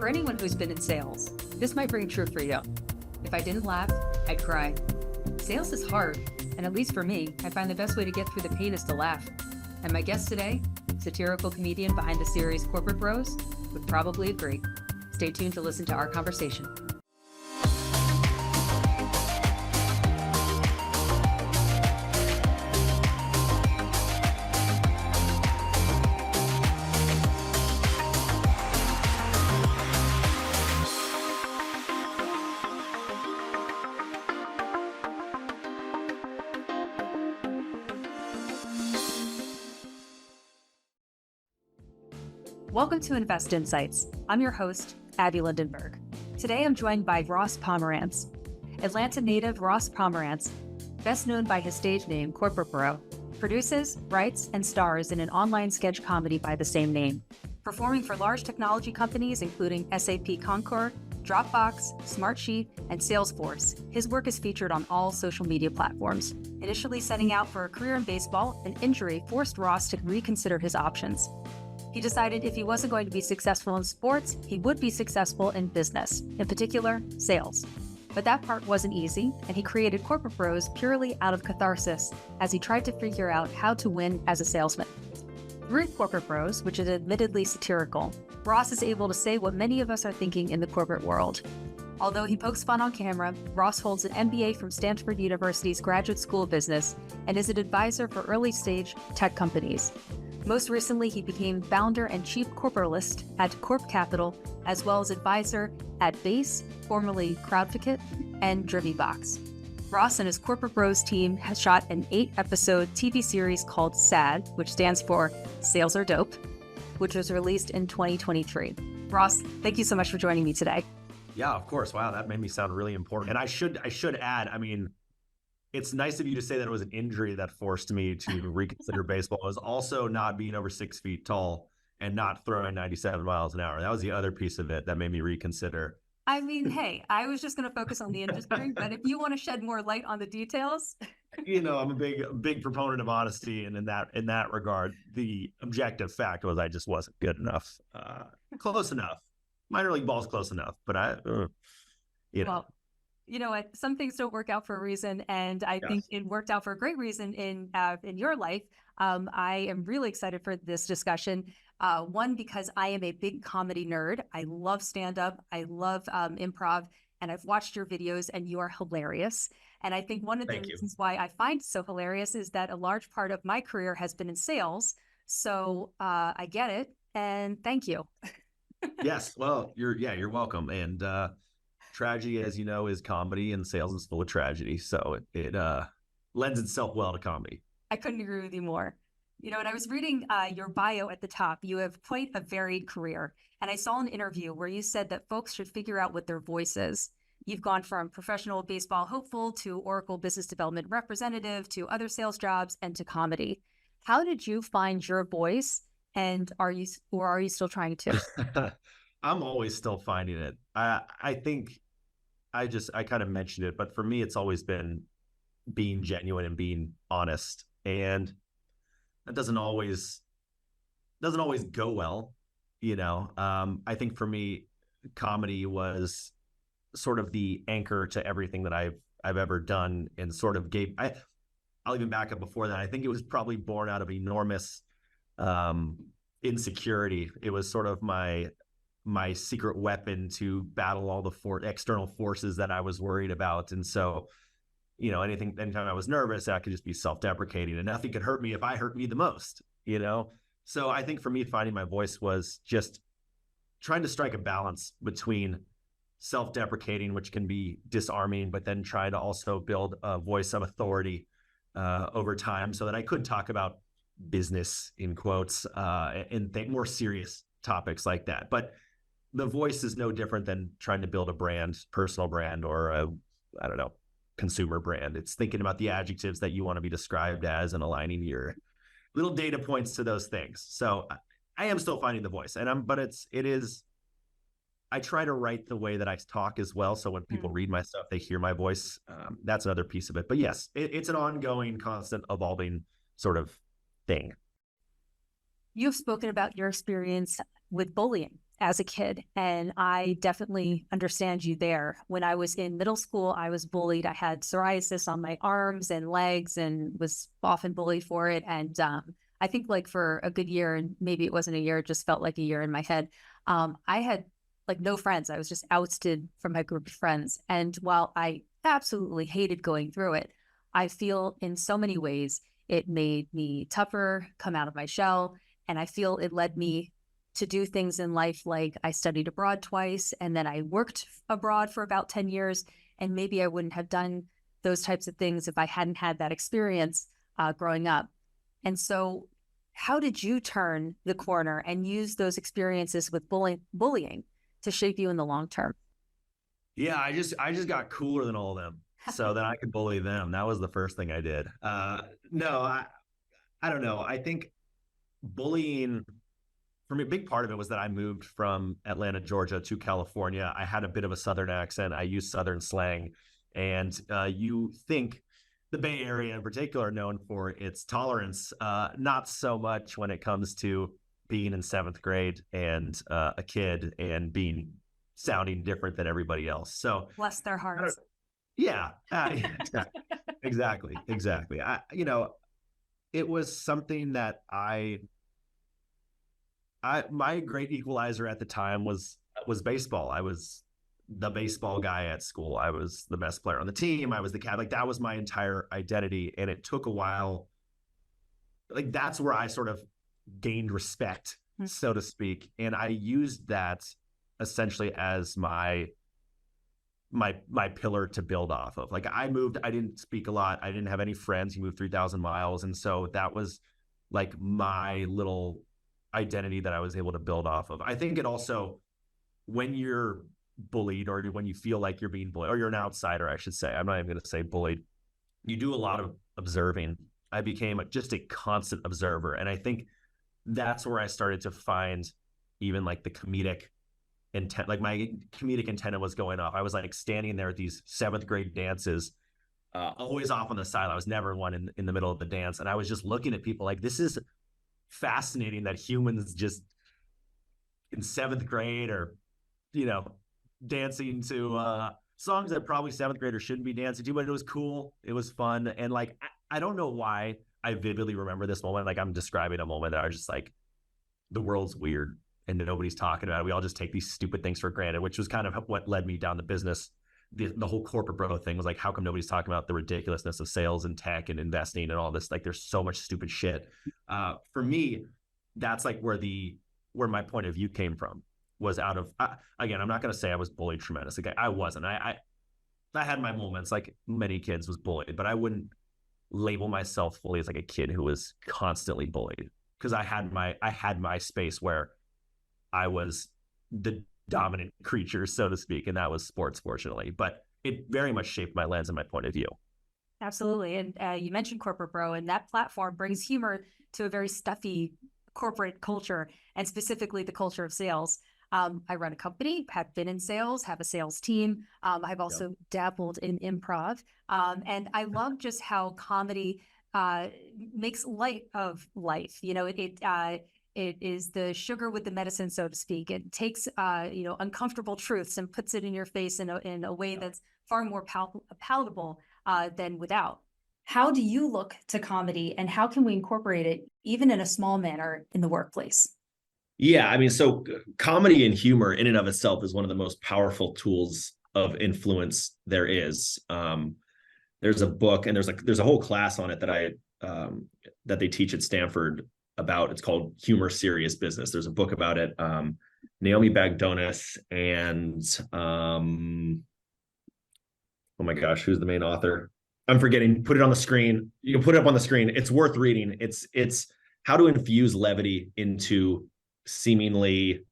For anyone who's been in sales, this might ring true for you. If I didn't laugh, I'd cry. Sales is hard, and at least for me, I find the best way to get through the pain is to laugh. And my guest today, satirical comedian behind the series Corporate Bros, would probably agree. Stay tuned to listen to our conversation. Welcome to Invest Insights. I'm your host, Abby Lindenberg. Today I'm joined by Ross Pomerantz. Atlanta native Ross Pomerantz, best known by his stage name, Corporate Bro, produces, writes, and stars in an online sketch comedy by the same name. Performing for large technology companies including SAP Concur, Dropbox, Smartsheet, and Salesforce, his work is featured on all social media platforms. Initially setting out for a career in baseball, an injury forced Ross to reconsider his options. He decided if he wasn't going to be successful in sports, he would be successful in business, in particular, sales. But that part wasn't easy, and he created Corporate Bros purely out of catharsis as he tried to figure out how to win as a salesman. Through Corporate Bros, which is admittedly satirical, Ross is able to say what many of us are thinking in the corporate world. Although he pokes fun on camera, Ross holds an MBA from Stanford University's Graduate School of Business and is an advisor for early-stage tech companies. Most recently, he became founder and chief corpitalist at Corp Capital, as well as advisor at Base, formerly Crowdfocate, and DrivyBox. Ross and his Corporate Bros team has shot an 8-episode TV series called SAD, which stands for Sales Are Dope, which was released in 2023. Ross, thank you so much for joining me today. Yeah, of course. Wow, that made me sound really important. And I should add, I mean, it's nice of you to say that it was an injury that forced me to reconsider baseball. It was also not being over 6 feet tall and not throwing 97 miles an hour. That was the other piece of it that made me reconsider. I mean, hey, I was just going to focus on the industry, but if you want to shed more light on the details. You know, I'm a big proponent of honesty. And in that regard, the objective fact was I just wasn't good enough, close enough. Minor league ball's close enough, but Well, you know what? Some things don't work out for a reason, and I think it worked out for a great reason in your life. I am really excited for this discussion. One, because I am a big comedy nerd. I love stand-up. I love improv, and I've watched your videos, and you are hilarious. And I think one of the reasons why I find it so hilarious is that a large part of my career has been in sales. So I get it, and thank you. Yes, well, you're welcome. And tragedy, as you know, is comedy, and sales is full of tragedy. So it lends itself well to comedy. I couldn't agree with you more. You know, when I was reading your bio at the top, you have quite a varied career. And I saw an interview where you said that folks should figure out what their voice is. You've gone from professional baseball hopeful to Oracle business development representative to other sales jobs and to comedy. How did you find your voice? And are you still trying to? I'm always still finding it. I think I kind of mentioned it, but for me, it's always been being genuine and being honest. And that doesn't always go well, you know. I think for me, comedy was sort of the anchor to everything that I've ever done, and sort of I'll even back up before that. I think it was probably born out of enormous insecurity. It was sort of my secret weapon to battle all the external forces that I was worried about. And so, you know, anytime I was nervous, I could just be self-deprecating, and nothing could hurt me if I hurt me the most, you know? So I think for me, finding my voice was just trying to strike a balance between self-deprecating, which can be disarming, but then try to also build a voice of authority over time so that I could talk about business, in quotes, and more serious topics like that. But the voice is no different than trying to build a brand, personal brand, or consumer brand. It's thinking about the adjectives that you want to be described as and aligning your little data points to those things. So I am still finding the voice, I try to write the way that I talk as well. So when people read my stuff, they hear my voice. That's another piece of it. But yes, it's an ongoing, constant, evolving sort of thing. You've spoken about your experience with bullying as a kid, and I definitely understand you there. When I was in middle school, I was bullied. I had psoriasis on my arms and legs and was often bullied for it. And I think like for a good year, and maybe it wasn't a year, it just felt like a year in my head. I had like no friends. I was just ousted from my group of friends. And while I absolutely hated going through it, I feel in so many ways it made me tougher, come out of my shell. And I feel it led me to do things in life, like I studied abroad twice, and then I worked abroad for about 10 years. And maybe I wouldn't have done those types of things if I hadn't had that experience growing up. And so how did you turn the corner and use those experiences with bullying to shape you in the long term? Yeah, I just got cooler than all of them, so then I could bully them. That was the first thing I did. No, I don't know. I think bullying, for me, a big part of it was that I moved from Atlanta, Georgia to California. I had a bit of a Southern accent. I used Southern slang. And you think the Bay Area in particular, known for its tolerance, not so much when it comes to being in seventh grade and a kid and sounding different than everybody else. So bless their hearts. Yeah, exactly. It was something that my great equalizer at the time was baseball. I was the baseball guy at school. I was the best player on the team. I was the cat. Like, that was my entire identity. And it took a while. Like, that's where I sort of gained respect, so to speak. And I used that essentially as my pillar to build off of. Like, I moved, I didn't speak a lot. I didn't have any friends. You moved 3,000 miles. And so that was like my little identity that I was able to build off of. I think it also, when you're bullied, or when you feel like you're being bullied, or you're an outsider, I should say, I'm not even going to say bullied, you do a lot of observing. I became just a constant observer. And I think that's where I started to find even like the comedic intent, like my comedic antenna was going off. I was like standing there at these seventh grade dances, always off on the side. I was never one in the middle of the dance. And I was just looking at people like, this is fascinating that humans just in seventh grade or, dancing to songs that probably seventh graders shouldn't be dancing to, but it was cool. It was fun. And like, I don't know why I vividly remember this moment. Like, I'm describing a moment that I was just like, the world's weird and nobody's talking about it. We all just take these stupid things for granted, which was kind of what led me down the business. The whole corporate bro thing was like, how come nobody's talking about the ridiculousness of sales and tech and investing and all this? Like, there's so much stupid shit. For me, that's like where my point of view came from, was out of, again, I'm not going to say I was bullied tremendously. I wasn't. I had my moments, like many kids was bullied, but I wouldn't label myself fully as like a kid who was constantly bullied, because I had my space where I was the dominant creature, so to speak, and that was sports, fortunately. But it very much shaped my lens and my point of view. Absolutely. And you mentioned Corporate Bro, and that platform brings humor to a very stuffy corporate culture, and specifically the culture of sales. I run a company, have been in sales, have a sales team. I've also dabbled in improv. And I love just how comedy makes light of life. It is the sugar with the medicine, so to speak. It takes uncomfortable truths and puts it in your face in a way that's far more palatable than without. How do you look to comedy, and how can we incorporate it even in a small manner in the workplace? Yeah, I mean, so comedy and humor in and of itself is one of the most powerful tools of influence there is. There's a book, and there's a whole class on it that they teach at Stanford about. It's called Humor Serious Business. There's a book about it. Naomi Bagdonis and oh my gosh, who's the main author? I'm forgetting. Put it on the screen. You can put it up on the screen. It's worth reading. It's how to infuse levity into seemingly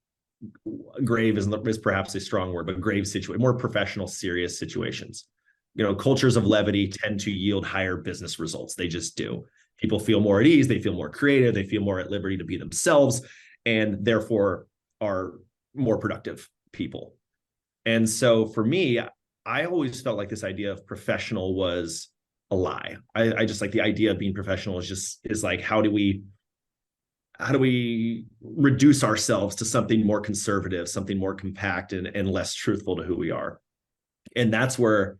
grave is perhaps a strong word, but grave situation, more professional, serious situations. Cultures of levity tend to yield higher business results. They just do. People feel more at ease. They feel more creative. They feel more at liberty to be themselves, and therefore are more productive people. And so for me, I always felt like this idea of professional was a lie. I just like the idea of being professional is like, how do we how do we reduce ourselves to something more conservative, something more compact and less truthful to who we are? And that's where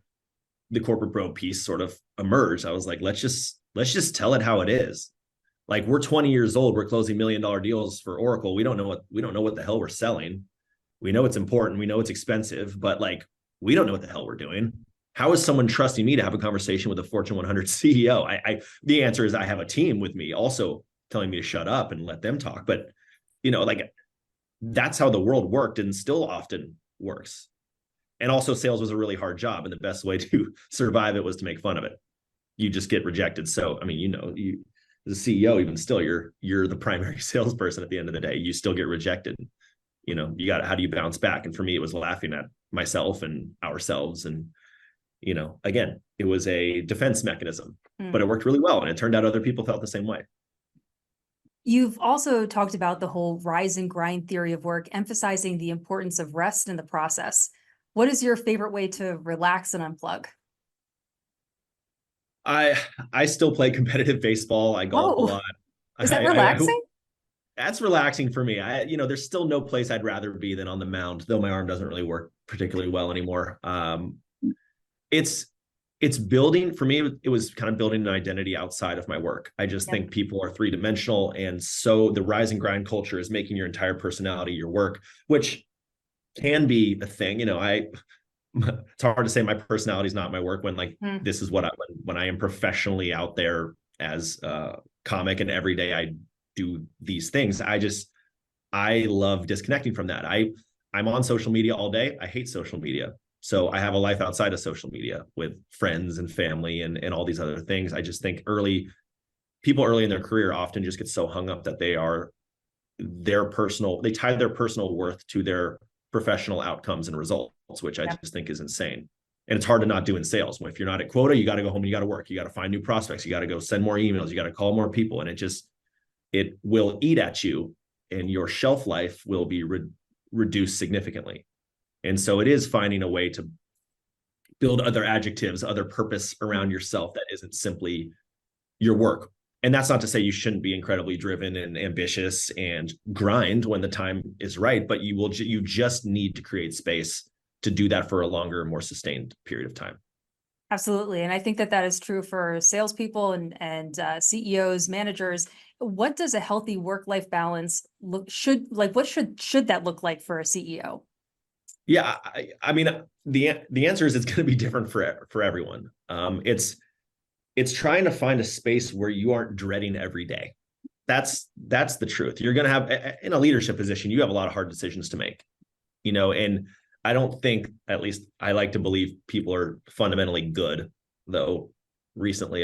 the corporate bro piece sort of emerged. I was like, let's just tell it how it is. Like, we're 20 years old, we're closing $1 million deals for Oracle. We don't know what the hell we're selling. We know it's important, we know it's expensive, but like, we don't know what the hell we're doing. How is someone trusting me to have a conversation with a Fortune 100 CEO? The answer is I have a team with me also telling me to shut up and let them talk. But, like, that's how the world worked and still often works. And also, sales was a really hard job, and the best way to survive it was to make fun of it. You just get rejected. So, I mean, you as a CEO, even still, you're the primary salesperson at the end of the day. You still get rejected. How do you bounce back? And for me, it was laughing at myself and ourselves. And, again, it was a defense mechanism, but it worked really well. And it turned out other people felt the same way. You've also talked about the whole rise and grind theory of work, emphasizing the importance of rest in the process. What is your favorite way to relax and unplug? I still play competitive baseball. I golf a lot. Is that relaxing? That's relaxing for me. There's still no place I'd rather be than on the mound, though my arm doesn't really work particularly well anymore. It's building for me. It was kind of building an identity outside of my work. I just think people are three-dimensional. And so the rise and grind culture is making your entire personality your work, which can be a thing. It's hard to say my personality is not my work when this is when I am professionally out there as a comic and every day I do these things. I love disconnecting from that. I'm on social media all day. I hate social media. So I have a life outside of social media with friends and family and all these other things. I just think people early in their career often just get so hung up that they tie their personal worth to their professional outcomes and results, which I just think is insane. And it's hard to not do in sales. If you're not at quota, you got to go home and you got to work. You got to find new prospects. You got to go send more emails. You got to call more people. And it will eat at you, and your shelf life will be reduced significantly. And so it is finding a way to build other adjectives, other purpose around yourself that isn't simply your work. And that's not to say you shouldn't be incredibly driven and ambitious and grind when the time is right, but you just need to create space to do that for a longer, more sustained period of time. Absolutely. And I think that is true for salespeople and CEOs, managers. What does a healthy work-life balance what should that look like for a CEO? Yeah, I mean, the answer is it's going to be different for everyone. It's trying to find a space where you aren't dreading every day. That's the truth. You're going to have, in a leadership position, you have a lot of hard decisions to make, and I don't think, at least I like to believe, people are fundamentally good, though recently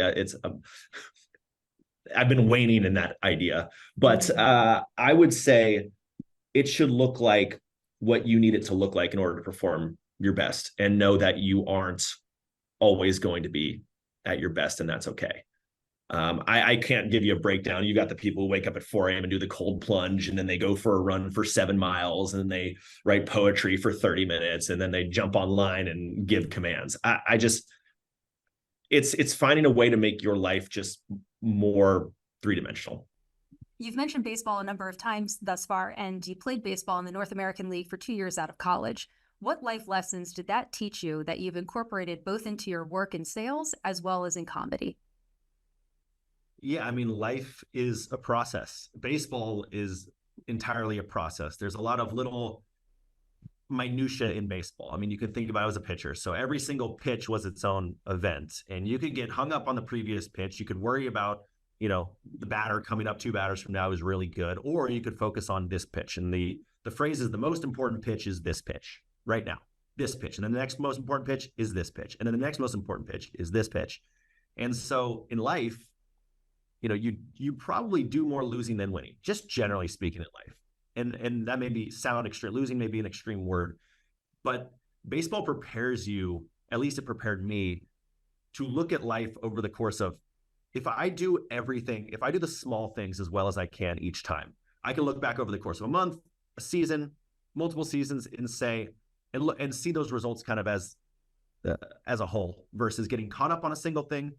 I've been waning in that idea, but I would say it should look like what you need it to look like in order to perform your best, and know that you aren't always going to be at your best, and that's okay. I can't give you a breakdown. You got the people who wake up at 4 a.m. and do the cold plunge, and then they go for a run for 7 miles, and then they write poetry for 30 minutes, and then they jump online and give commands. It's finding a way to make your life just more three-dimensional. You've mentioned baseball a number of times thus far, and you played baseball in the North American League for 2 years out of college. What life lessons did that teach you that you've incorporated both into your work in sales as well as in comedy? Yeah, I mean, life is a process. Baseball is entirely a process. There's a lot of little minutia in baseball. I mean, you could think about it as a pitcher. So every single pitch was its own event, and you could get hung up on the previous pitch. You could worry about, the batter coming up 2 batters from now is really good, or you could focus on this pitch. And the phrase is, the most important pitch is this pitch right now, this pitch. And then the next most important pitch is this pitch. And then the next most important pitch is this pitch. And so in life, you probably do more losing than winning, just generally speaking in life. And that may sound extreme. Losing may be an extreme word, but baseball prepares you, at least it prepared me, to look at life over the course of, if I do the small things as well as I can each time, I can look back over the course of a month, a season, multiple seasons, and say, and see those results kind of as a whole, versus getting caught up on a single thing,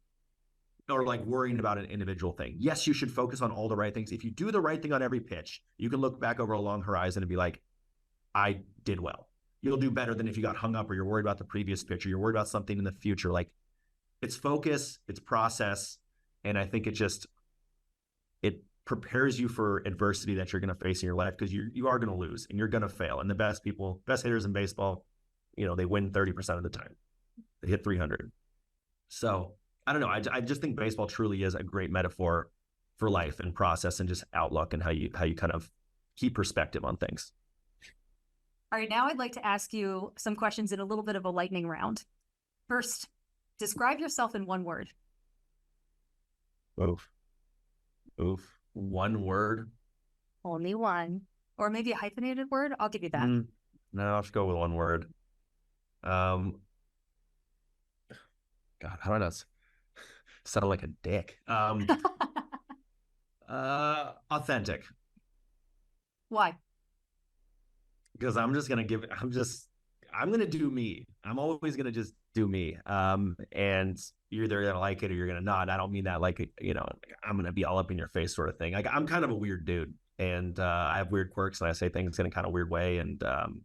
or like worrying about an individual thing. Yes, you should focus on all the right things. If you do the right thing on every pitch, you can look back over a long horizon and be like, I did well. You'll do better than if you got hung up or you're worried about the previous pitch or you're worried about something in the future. Like, it's focus, it's process. And I think it prepares you for adversity that you're going to face in your life, because you are going to lose and you're going to fail. And the best hitters in baseball, they win 30% of the time. They hit 300. So I don't know. I just think baseball truly is a great metaphor for life and process and just outlook and how you kind of keep perspective on things. All right, now I'd like to ask you some questions in a little bit of a lightning round. First, describe yourself in one word. Oof. One word? Only one. Or maybe a hyphenated word? I'll give you that. No, I'll just go with one word. God, how do I not sound like a dick? Authentic. Why? Because I'm going to do me. I'm always going to just do me. And you're either going to like it or you're going to not. I don't mean that like, I'm going to be all up in your face sort of thing. Like, I'm kind of a weird dude, and I have weird quirks, and I say things in a kind of weird way. And I'm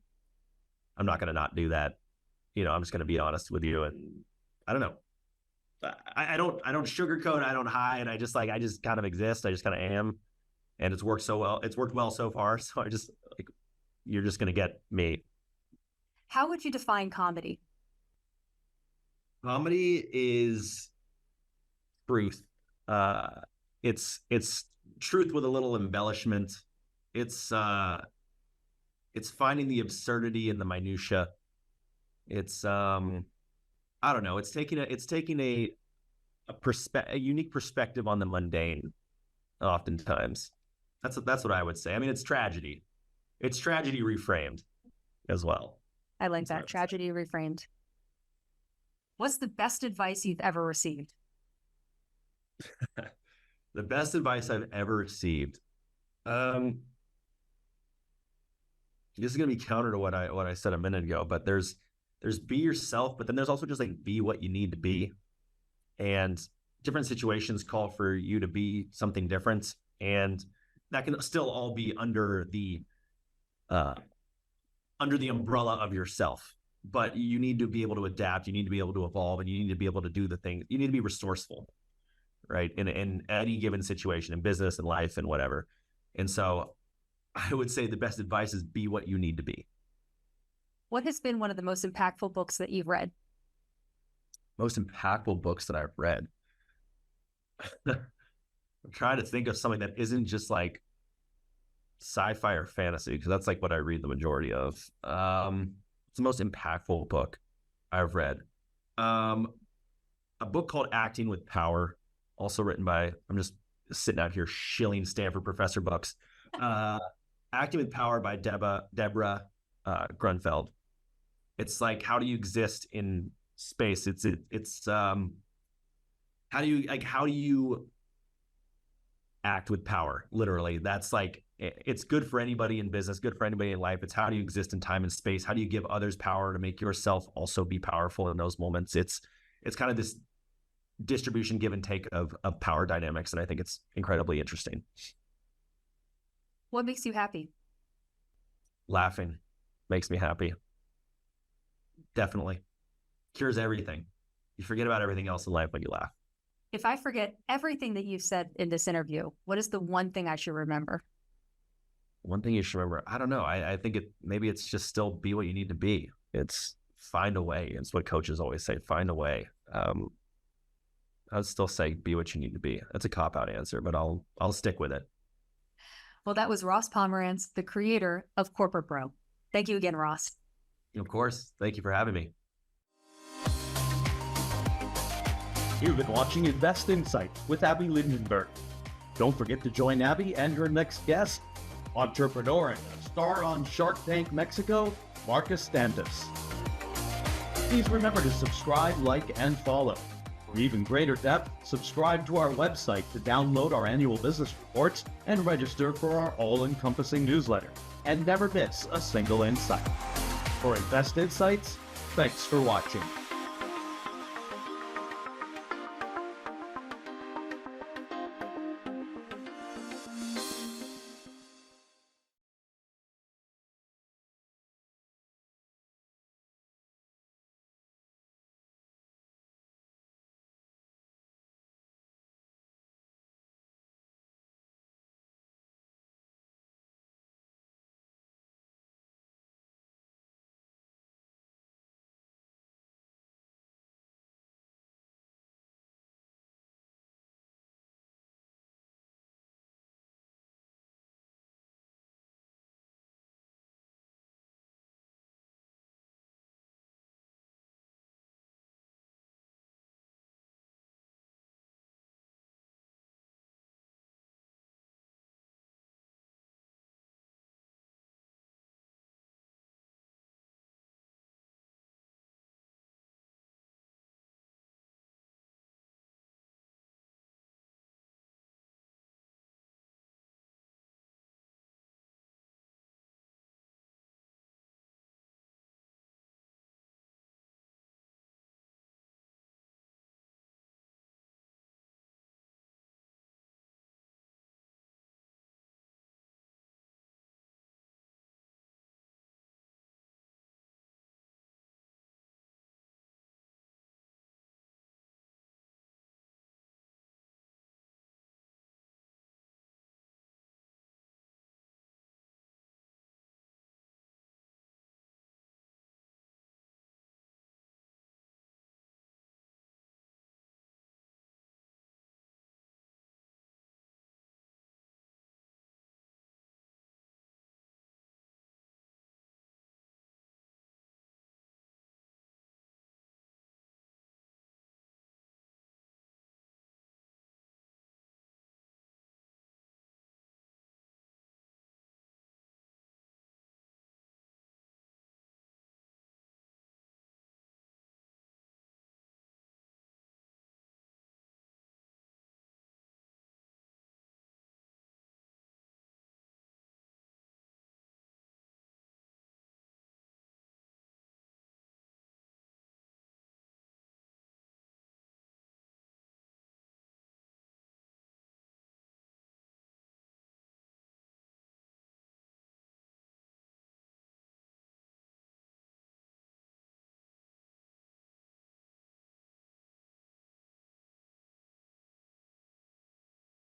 not going to not do that. I'm just going to be honest with you. And I don't know. I don't sugarcoat. I don't hide. I just kind of exist. I just kind of am. And it's worked so well. It's worked well so far. So you're just going to get me. How would you define comedy? Comedy is truth. It's truth with a little embellishment. It's finding the absurdity in the minutia. It's I don't know. It's taking a unique perspective on the mundane. Oftentimes, that's what I would say. I mean, it's tragedy. It's tragedy reframed as well. I like that. Tragedy reframed. What's the best advice you've ever received? The best advice I've ever received. This is going to be counter to what I said a minute ago, but there's be yourself, but then there's also just like be what you need to be. And different situations call for you to be something different. And that can still all be under the umbrella of yourself, but you need to be able to adapt. You need to be able to evolve, and you need to be able to do the things. You need to be resourceful, right? In any given situation, in business and life and whatever. And so I would say the best advice is be what you need to be. What has been one of the most impactful books that you've read? Most impactful books that I've read. I'm trying to think of something that isn't just like sci-fi or fantasy, because that's like what I read the majority of. It's the most impactful book I've read. A book called Acting with Power, also written by, I'm just sitting out here shilling Stanford professor books. Acting with Power by Deborah Grunfeld. It's like, how do you exist in space? It's how do you act with power? Literally, that's like, it's good for anybody in business, good for anybody in life. It's how do you exist in time and space? How do you give others power to make yourself also be powerful in those moments? It's kind of this distribution, give and take of power dynamics, and I think it's incredibly interesting. What makes you happy? Laughing makes me happy. Definitely. Cures everything. You forget about everything else in life when you laugh. If I forget everything that you've said in this interview, what is the one thing I should remember? One thing you should remember, I don't know. I think maybe it's just still be what you need to be. It's find a way. It's what coaches always say, find a way. I would still say be what you need to be. That's a cop-out answer, but I'll stick with it. Well, that was Ross Pomerantz, the creator of Corporate Bro. Thank you again, Ross. Of course. Thank you for having me. You've been watching Invest Insights with Abby Lindenberg. Don't forget to join Abby and her next guest, entrepreneur and star on Shark Tank Mexico, Marcus Stantis. Please remember to subscribe, like, and follow. For even greater depth, subscribe to our website to download our annual business reports and register for our all-encompassing newsletter. And never miss a single insight. For Invest Insights, thanks for watching.